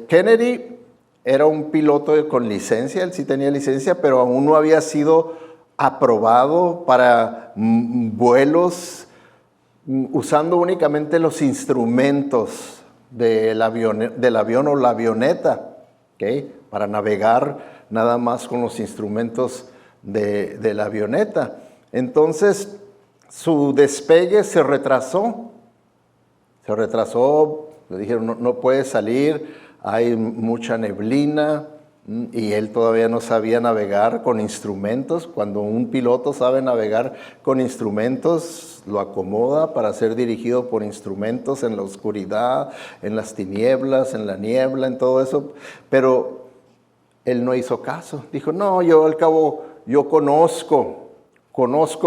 Kennedy era un piloto con licencia, él sí tenía licencia, pero aún no había sido aprobado para vuelos usando únicamente los instrumentos del avión o la avioneta, ¿okay?, para navegar nada más con los instrumentos de la avioneta. Entonces, su despegue se retrasó. Le dijeron, no puede salir, hay mucha neblina, y él todavía no sabía navegar con instrumentos. Cuando un piloto sabe navegar con instrumentos, lo acomoda para ser dirigido por instrumentos en la oscuridad, en las tinieblas, en la niebla, en todo eso. Pero él no hizo caso. Dijo, no, yo al cabo, yo conozco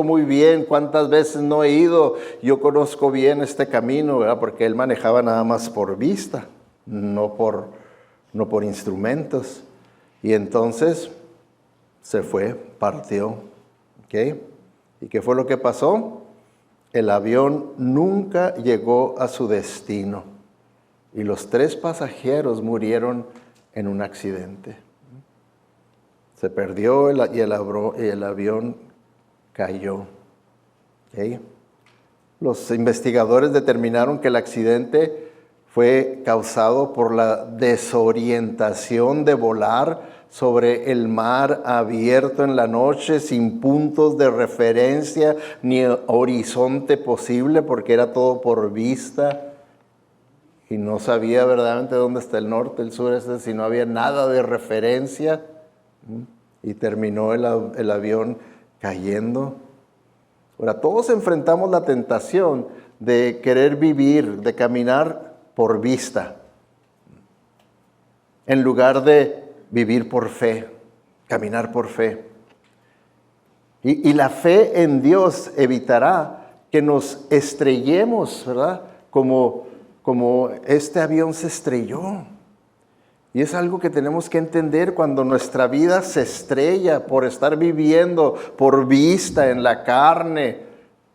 muy bien cuántas veces no he ido, yo conozco bien este camino, ¿verdad? Porque él manejaba nada más por vista, no por instrumentos. Y entonces se fue, partió. ¿Okay? ¿Y qué fue lo que pasó? El avión nunca llegó a su destino y los 3 pasajeros murieron en un accidente. Se perdió y el avión cayó. ¿Okay? Los investigadores determinaron que el accidente fue causado por la desorientación de volar sobre el mar abierto en la noche, sin puntos de referencia ni horizonte posible, porque era todo por vista. Y no sabía verdaderamente dónde está el norte, el sur, si no había nada de referencia. Y terminó el avión cayendo. Ahora, todos enfrentamos la tentación de querer vivir, de caminar por vista, en lugar de vivir por fe, caminar por fe. Y la fe en Dios evitará que nos estrellemos, ¿verdad? Como este avión se estrelló. Y es algo que tenemos que entender cuando nuestra vida se estrella por estar viviendo por vista en la carne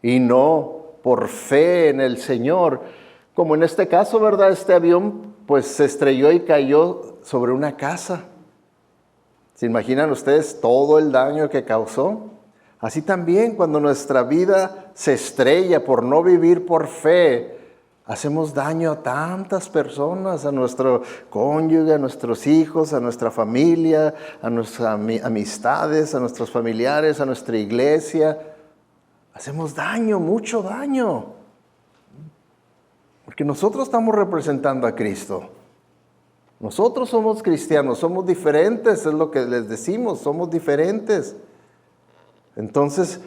y no por fe en el Señor. Como en este caso, ¿verdad? Este avión pues se estrelló y cayó sobre una casa. ¿Se imaginan ustedes todo el daño que causó? Así también cuando nuestra vida se estrella por no vivir por fe, hacemos daño a tantas personas, a nuestro cónyuge, a nuestros hijos, a nuestra familia, a nuestras amistades, a nuestros familiares, a nuestra iglesia. Hacemos daño, mucho daño. Porque nosotros estamos representando a Cristo. Nosotros somos cristianos, somos diferentes, es lo que les decimos, somos diferentes. Entonces,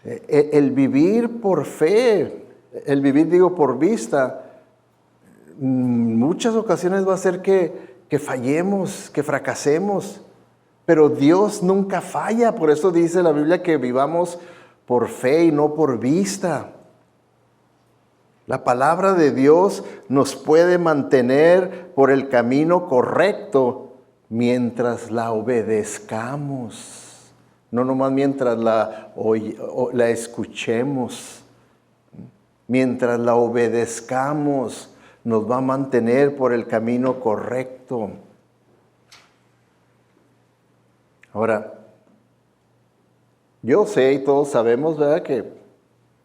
el vivir por fe, el vivir, por vista, muchas ocasiones va a ser que fallemos, que fracasemos, pero Dios nunca falla. Por eso dice la Biblia que vivamos por fe y no por vista. La palabra de Dios nos puede mantener por el camino correcto mientras la obedezcamos, no nomás mientras la escuchemos. Mientras la obedezcamos, nos va a mantener por el camino correcto. Ahora, yo sé y todos sabemos, ¿verdad?, que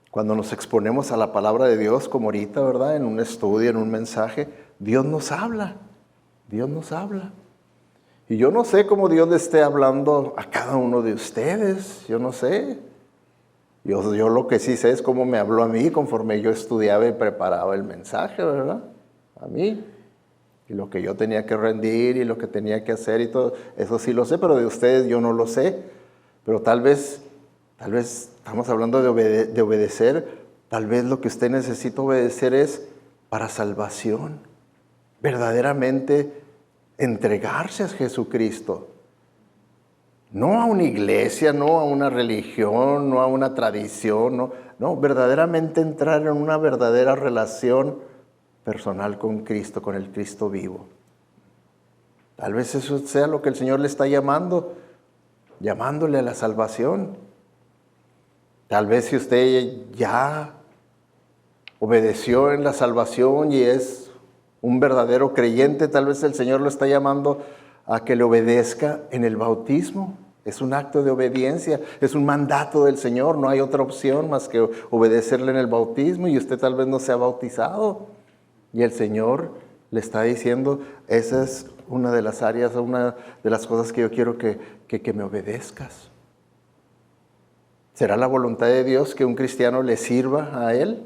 cuando nos exponemos a la palabra de Dios, como ahorita, ¿verdad?, en un estudio, en un mensaje, Dios nos habla. Dios nos habla. Y yo no sé cómo Dios le esté hablando a cada uno de ustedes. Yo no sé. Yo lo que sí sé es cómo me habló a mí conforme yo estudiaba y preparaba el mensaje, ¿verdad? A mí. y lo que yo tenía que rendir y lo que tenía que hacer y todo, eso sí lo sé, pero de ustedes yo no lo sé. Pero tal vez estamos hablando de obedecer, tal vez lo que usted necesita obedecer es para salvación, verdaderamente entregarse a Jesucristo. No a una iglesia, no a una religión, no a una tradición, no, verdaderamente entrar en una verdadera relación personal con Cristo, con el Cristo vivo. Tal vez eso sea lo que el Señor le está llamándole a la salvación. Tal vez si usted ya obedeció en la salvación y es un verdadero creyente, tal vez el Señor lo está llamando a que le obedezca en el bautismo. Es un acto de obediencia, es un mandato del Señor, no hay otra opción más que obedecerle en el bautismo, y usted tal vez no se ha bautizado. Y el Señor le está diciendo, esa es una de las áreas, una de las cosas que yo quiero que me obedezcas. ¿Será la voluntad de Dios que un cristiano le sirva a Él?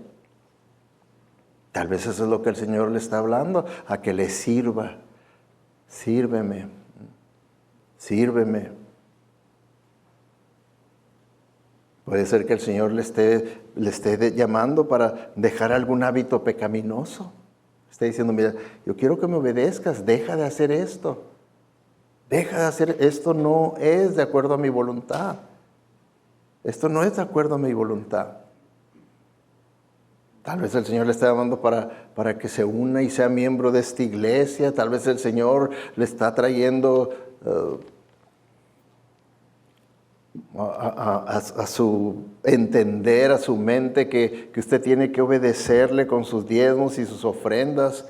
Tal vez eso es lo que el Señor le está hablando, a que le sirva. Sírveme, sírveme. Puede ser que el Señor le esté llamando para dejar algún hábito pecaminoso. Está diciendo, mira, yo quiero que me obedezcas, deja de hacer esto. Deja de hacer esto, no es de acuerdo a mi voluntad. Esto no es de acuerdo a mi voluntad. Tal vez el Señor le está llamando para que se una y sea miembro de esta iglesia. Tal vez el Señor le está trayendo a su entender, a su mente, que usted tiene que obedecerle con sus diezmos y sus ofrendas,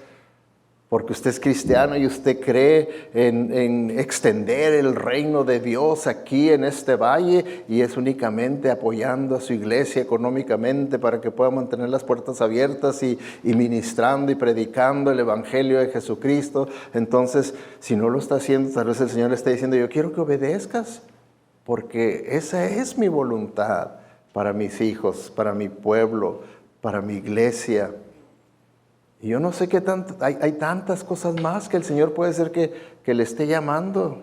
porque usted es cristiano y usted cree en extender el reino de Dios aquí en este valle, y es únicamente apoyando a su iglesia económicamente para que pueda mantener las puertas abiertas y ministrando y predicando el evangelio de Jesucristo. Entonces, si no lo está haciendo, tal vez el Señor le está diciendo, yo quiero que obedezcas, porque esa es mi voluntad para mis hijos, para mi pueblo, para mi iglesia. Y yo no sé qué tanto, hay tantas cosas más que el Señor puede ser que le esté llamando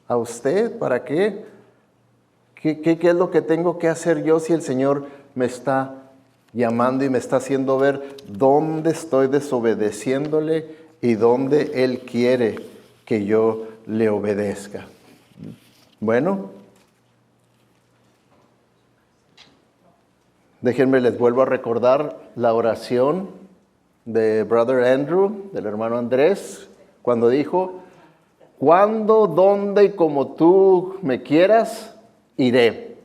a usted. ¿Para qué? ¿Qué es lo que tengo que hacer yo si el Señor me está llamando y me está haciendo ver dónde estoy desobedeciéndole y dónde Él quiere que yo le obedezca? Bueno, déjenme, les vuelvo a recordar la oración de Brother Andrew, del hermano Andrés, cuando dijo, cuando, dónde y como tú me quieras, iré.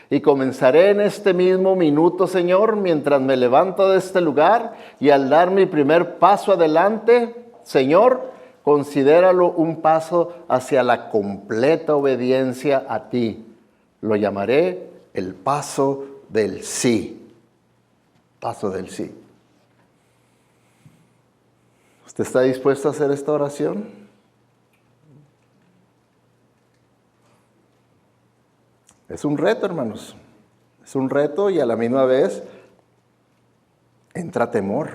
Y comenzaré en este mismo minuto, Señor, mientras me levanto de este lugar, y al dar mi primer paso adelante, Señor, considéralo un paso hacia la completa obediencia a ti. Lo llamaré el paso del sí. Paso del sí. ¿Usted está dispuesto a hacer esta oración? Es un reto, hermanos. Es un reto, y a la misma vez entra temor.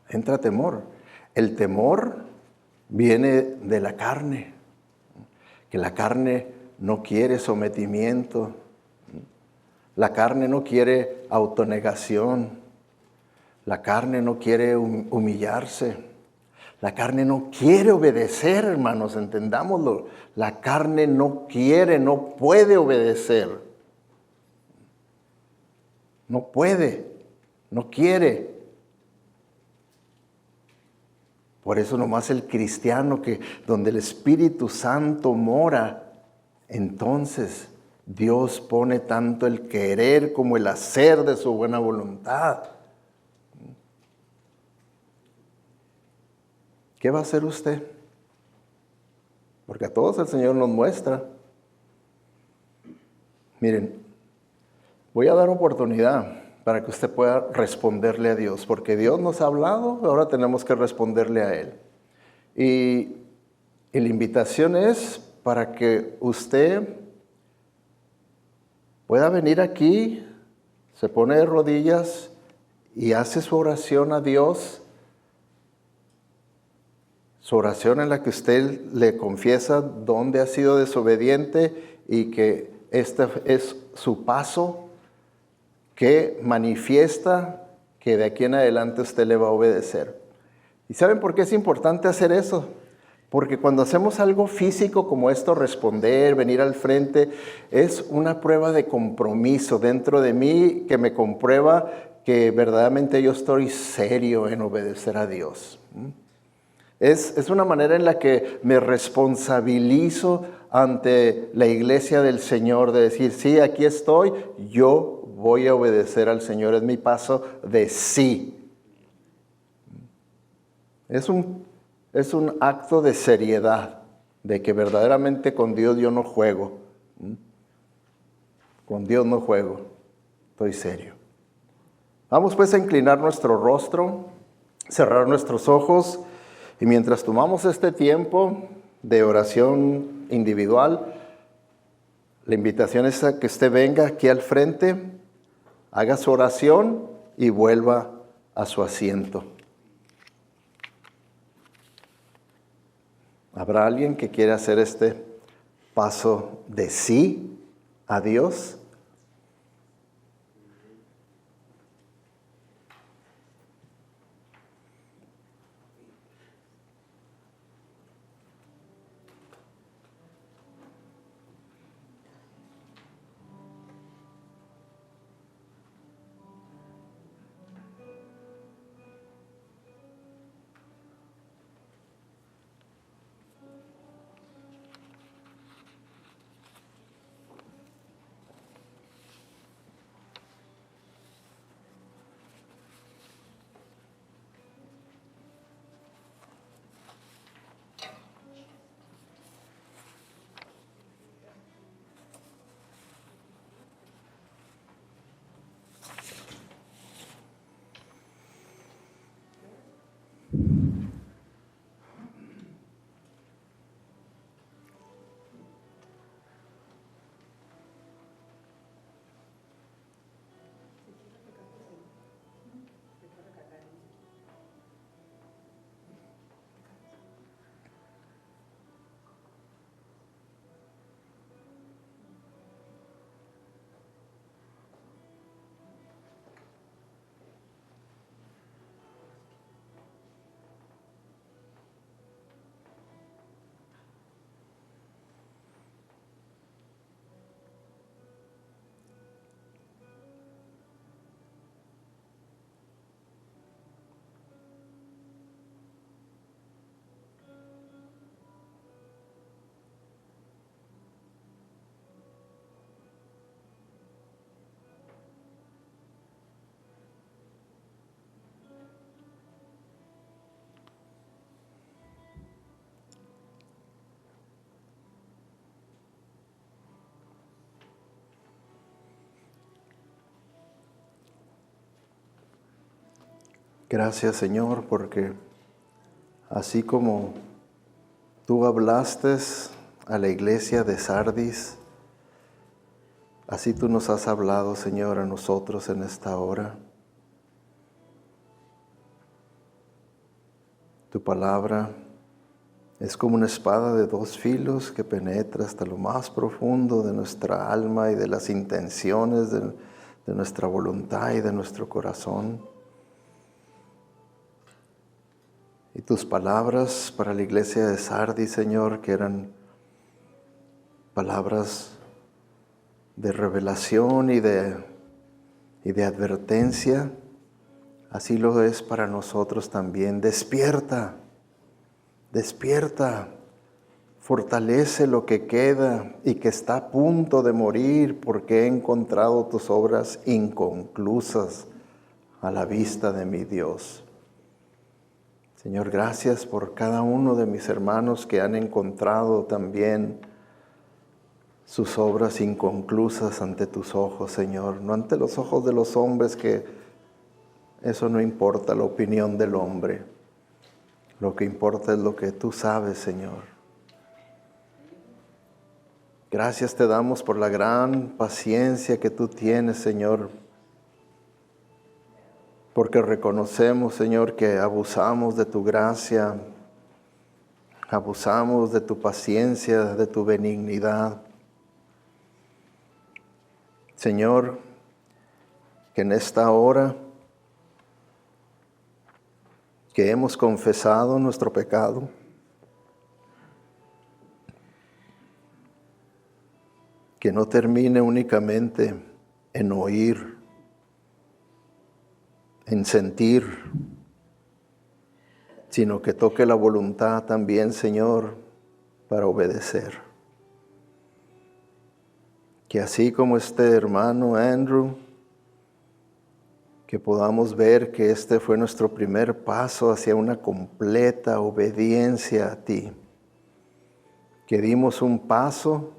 Entra temor. El temor viene de la carne, que la carne no quiere sometimiento. La carne no quiere autonegación. La carne no quiere humillarse. La carne no quiere obedecer, hermanos, entendámoslo. La carne no quiere, no puede obedecer. No puede, no quiere. Por eso nomás el cristiano, que donde el Espíritu Santo mora, entonces Dios pone tanto el querer como el hacer de su buena voluntad. ¿Qué va a hacer usted? Porque a todos el Señor nos muestra. Miren, voy a dar oportunidad para que usted pueda responderle a Dios, porque Dios nos ha hablado, ahora tenemos que responderle a Él. Y la invitación es para que usted pueda venir aquí, se pone de rodillas y hace su oración a Dios, su oración en la que usted le confiesa dónde ha sido desobediente y que este es su paso que manifiesta que de aquí en adelante usted le va a obedecer. ¿Y saben por qué es importante hacer eso? Porque cuando hacemos algo físico como esto, responder, venir al frente, es una prueba de compromiso dentro de mí que me comprueba que verdaderamente yo estoy serio en obedecer a Dios. Es una manera en la que me responsabilizo ante la iglesia del Señor, de decir, sí, aquí estoy, yo voy a obedecer al Señor, es mi paso de sí. Es un acto de seriedad, de que verdaderamente con Dios yo no juego. Con Dios no juego, estoy serio. Vamos pues a inclinar nuestro rostro, cerrar nuestros ojos y mientras tomamos este tiempo de oración individual, la invitación es a que usted venga aquí al frente, haga su oración y vuelva a su asiento. ¿Habrá alguien que quiera hacer este paso de sí a Dios? Gracias, Señor, porque así como tú hablaste a la iglesia de Sardis, así tú nos has hablado, Señor, a nosotros en esta hora. Tu palabra es como una espada de dos filos que penetra hasta lo más profundo de nuestra alma y de las intenciones de nuestra voluntad y de nuestro corazón. Y tus palabras para la iglesia de Sardis, Señor, que eran palabras de revelación y de advertencia, así lo es para nosotros también. Despierta, despierta, fortalece lo que queda y que está a punto de morir, porque he encontrado tus obras inconclusas a la vista de mi Dios. Señor, gracias por cada uno de mis hermanos que han encontrado también sus obras inconclusas ante tus ojos, Señor. No ante los ojos de los hombres, que eso no importa, la opinión del hombre. Lo que importa es lo que tú sabes, Señor. Gracias te damos por la gran paciencia que tú tienes, Señor. Porque reconocemos, Señor, que abusamos de tu gracia abusamos de tu paciencia, de tu benignidad. Señor, que en esta hora que hemos confesado nuestro pecado, que no termine únicamente en oír, en sentir, sino que toque la voluntad también, Señor, para obedecer. Que así como este hermano Andrew, que podamos ver que este fue nuestro primer paso hacia una completa obediencia a ti. Que dimos un paso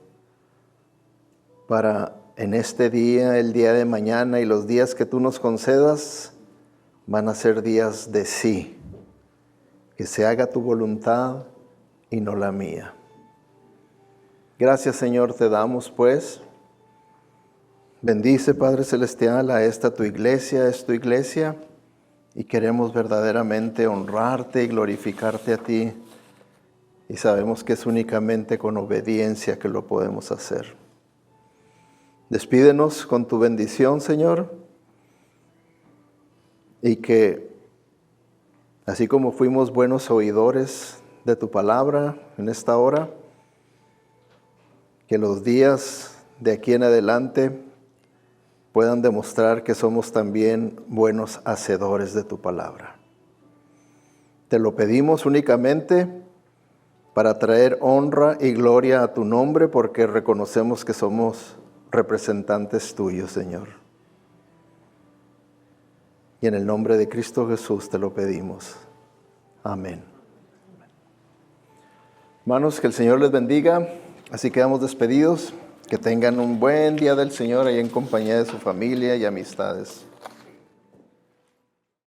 para en este día, el día de mañana y los días que tú nos concedas, van a ser días de sí. Que se haga tu voluntad y no la mía. Gracias, Señor, te damos pues. Bendice, Padre Celestial, a esta tu iglesia, es tu iglesia, y queremos verdaderamente honrarte y glorificarte a ti, y sabemos que es únicamente con obediencia que lo podemos hacer. Despídenos con tu bendición, Señor, y que así como fuimos buenos oidores de tu palabra en esta hora, que los días de aquí en adelante puedan demostrar que somos también buenos hacedores de tu palabra. Te lo pedimos únicamente para traer honra y gloria a tu nombre, porque reconocemos que somos representantes tuyos, Señor. Y en el nombre de Cristo Jesús te lo pedimos. Amén. Hermanos, que el Señor les bendiga. Así quedamos despedidos. Que tengan un buen día del Señor ahí en compañía de su familia y amistades.